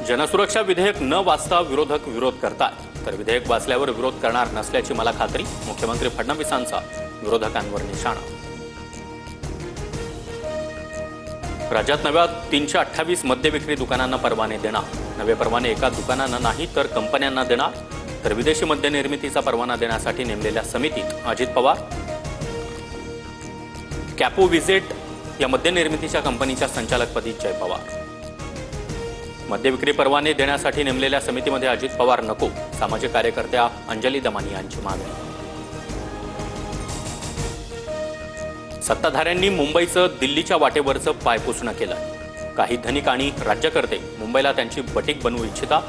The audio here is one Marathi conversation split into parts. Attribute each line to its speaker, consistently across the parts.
Speaker 1: जनसुरक्षा विधेयक न वाचता विरोधक विरोध करतात तर विधेयक वाचल्यावर विरोध करणार नसल्याची मला खात्री। मुख्यमंत्री फडणवीसांचा विरोधकांवर निशाणा। राज्यात नव्या 328 मद्य विक्री दुकानांना परवाने देणार। नवे परवाने एका दुकानांना नाही तर कंपन्यांना देणार। तर विदेशी मद्य निर्मितीचा परवाना देण्यासाठी नेमलेल्या समितीत अजित पवार, कॅपो विजेट या मद्य निर्मितीच्या कंपनीच्या संचालकपदी जय पवार। मद्य विक्री परवाने देण्यासाठी नेमलेल्या समितीमध्ये अजित पवार नको, सामाजिक कार्यकर्त्या अंजली दमानी यांची मागणी। सत्ताधाऱ्यांनी मुंबईचं दिल्लीच्या वाटेवरचं पायपुसणं केलं। काही धनिक आणि राज्यकर्ते मुंबईला त्यांची बटीक बनवू इच्छिता।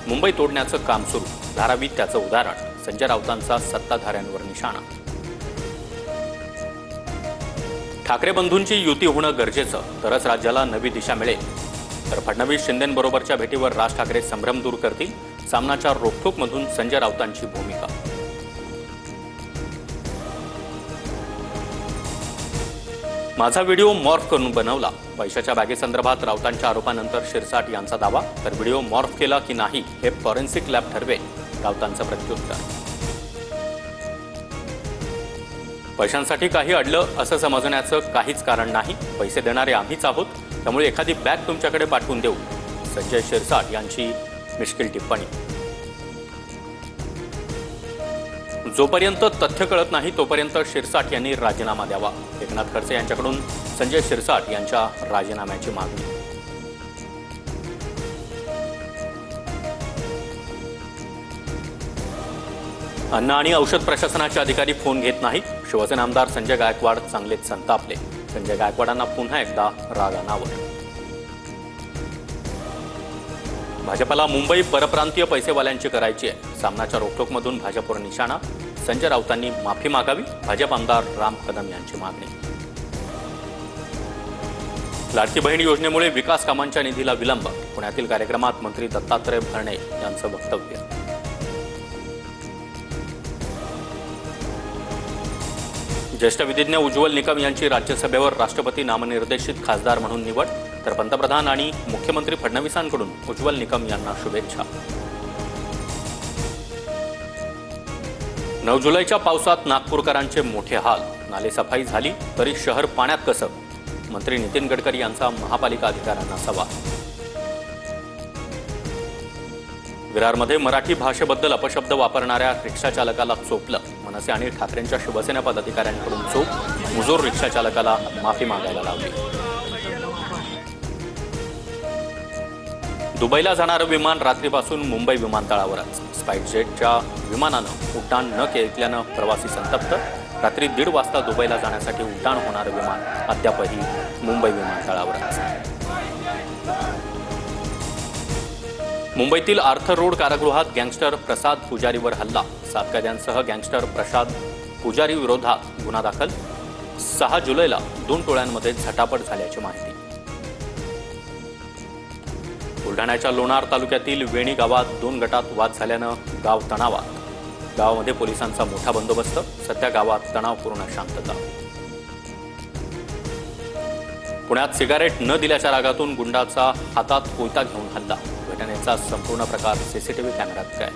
Speaker 1: मुंबई तोडण्याचं काम सुरू। धारावीत त्याचं उदाहरण। संजय राऊतांचा सत्ताधाऱ्यांवर निशाणा। ठाकरे बंधूंची युती होणं गरजेचं, तरच राज्याला नवी दिशा मिळेल। तर फडणवीस शिंदेंबरोबरच्या भेटीवर राज ठाकरे संभ्रम दूर करतील। सामनाच्या रोखठोकमधून संजय राऊतांची भूमिका। माझा व्हिडिओ मॉर्फ करून बनवला। पैशाच्या बॅगेसंदर्भात राऊतांच्या आरोपानंतर शिरसाट यांचा दावा। तर व्हिडिओ मॉर्फ केला की नाही हे फॉरेन्सिक लॅब ठरवेल, राऊतांचं प्रत्युत्तर। पैशांसाठी काही अडलं असं समजण्याचं काहीच कारण नाही। पैसे देणारे आम्हीच आहोत, त्यामुळे एखादी बॅग तुमच्याकडे पाठवून देऊ, संजय शिरसाट यांची मिश्किल टिप्पणी। जोपर्यंत तथ्य कळत नाही तोपर्यंत शिरसाट यांनी राजीनामा द्यावा। एकनाथ खडसे यांच्याकडून संजय शिरसाट यांच्या राजीनाम्याची मागणी। अन्न आणि औषध प्रशासनाचे अधिकारी फोन घेत नाहीत। शिवसेना आमदार संजय गायकवाड चांगलेच संतापले। संजय गायकवाडांना पुन्हा एकदा राग अनावर। भाजपला मुंबई परप्रांतीय पैसेवाल्यांची करायची आहे। सामनाच्या रोखठोकमधून भाजपवर निशाणा। संजय राऊतांनी माफी मागावी, भाजप आमदार राम कदम यांची मागणी। लाडकी बहीण योजनेमुळे विकास कामांच्या निधीला विलंब। पुण्यातील कार्यक्रमात मंत्री दत्तात्रय भरणे यांचं वक्तव्य। ज्येष्ठ विधिज्ञ उज्ज्वल निकम यांची राज्यसभेवर राष्ट्रपती नामनिर्देशित खासदार म्हणून निवड। तर पंतप्रधान आणि मुख्यमंत्री फडणवीसांकडून उज्ज्वल निकम यांना शुभेच्छा। 9 जुलैच्या पावसात नागपूरकरांचे मोठे हाल। नालेसफाई झाली तरी शहर पाण्यात कसं? मंत्री नितीन गडकरी यांचा महापालिका अधिकाऱ्यांना सवाल। विरारमध्ये मराठी भाषेबद्दल अपशब्द वापरणाऱ्या रिक्षाचालकाला चोपलं। मनसे आणि ठाकरेंच्या शिवसेना पदाधिकाऱ्यांकडून चोप। मुजोर रिक्षाचालकाला माफी मागायला लावली। दुबईला जाणारं विमान रात्रीपासून मुंबई विमानतळावरच। स्पाइसजेटच्या विमानानं उड्डाण न केल्यानं प्रवासी संतप्त। रात्री 1:30 वाजता दुबईला जाण्यासाठी उड्डाण होणारं विमान अद्यापही मुंबई विमानतळावरच। मुंबईतील आर्थर रोड कारागृहात गँगस्टर प्रसाद पुजारीवर हल्ला। 7 कैद्यांसह गँगस्टर प्रसाद पुजारी विरोधात गुन्हा दाखल। 6 जुलैला 2 टोळ्यांमध्ये झटापट झाल्याची माहिती। बुलढाण्याच्या लोणार तालुक्यातील वेणी गावात 2 गटात वाद झाल्यानं गाव तणावात। गावामध्ये पोलिसांचा मोठा बंदोबस्त। सध्या गावात तणावपूर्ण शांतता। पुण्यात सिगारेट न दिल्याच्या रागातून गुंडाचा हातात कोयता घेऊन हल्ला। घटनेचा संपूर्ण प्रकार सीसीटीव्ही कॅमेऱ्यात कैद।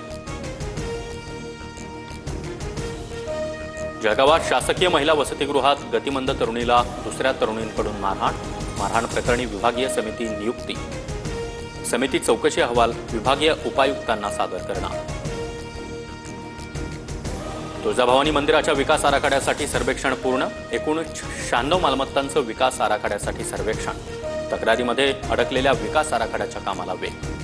Speaker 1: जळगावात शासकीय महिला वसतिगृहात गतिमंद तरुणीला दुसऱ्या तरुणींकडून मारहाण। मारहाण प्रकरणी विभागीय समिती नियुक्ती। समिती चौकशी अहवाल विभागीय उपायुक्तांना सादर करणार। तुळजाभवानी मंदिराच्या विकास आराखड्यासाठी सर्वेक्षण पूर्ण। एकूण 96 मालमत्तांचं विकास आराखड्यासाठी सर्वेक्षण। तक्रारीमध्ये अडकलेल्या विकास आराखड्याच्या कामाला वेग।